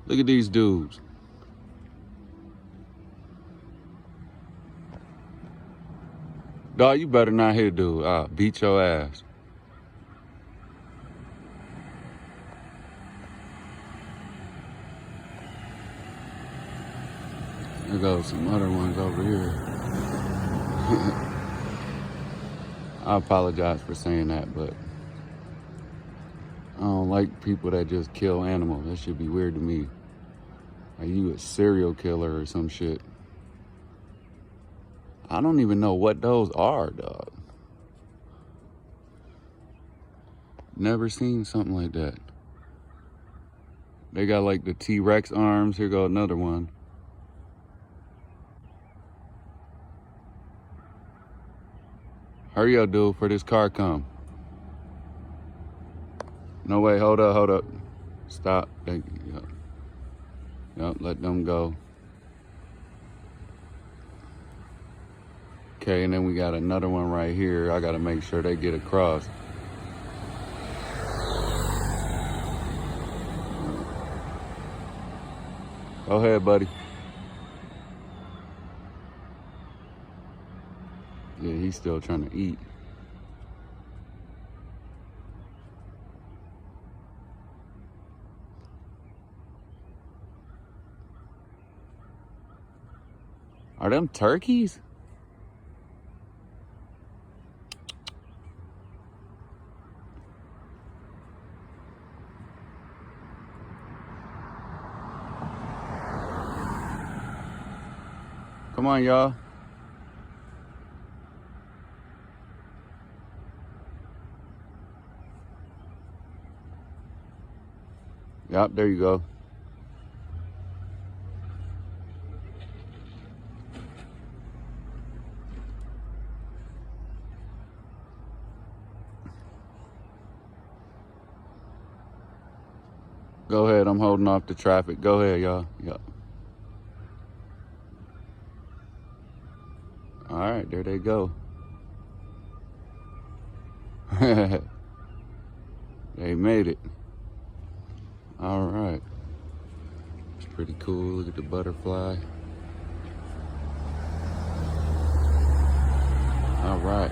Look at these dudes. Dog, you better not hit dude. I'll beat your ass. There goes some other ones over here. I apologize for saying that, but I don't like people that just kill animals. That should be weird to me. Like you a serial killer or some shit. I don't even know what those are, dog. Never seen something like that. They got like the T-Rex arms. Here go another one. Hurry up, dude, for this car come. No way, hold up. Stop. Thank you. Yep, let them go. Okay, and then we got another one right here. I gotta make sure they get across. Go ahead, buddy. Yeah, he's still trying to eat. Are them turkeys? Come on, y'all. Yep, there you go. Go ahead, I'm holding off the traffic. Go ahead, y'all. Yep. All right, there they go. They made it. All right. It's pretty cool. Look at the butterfly. All right.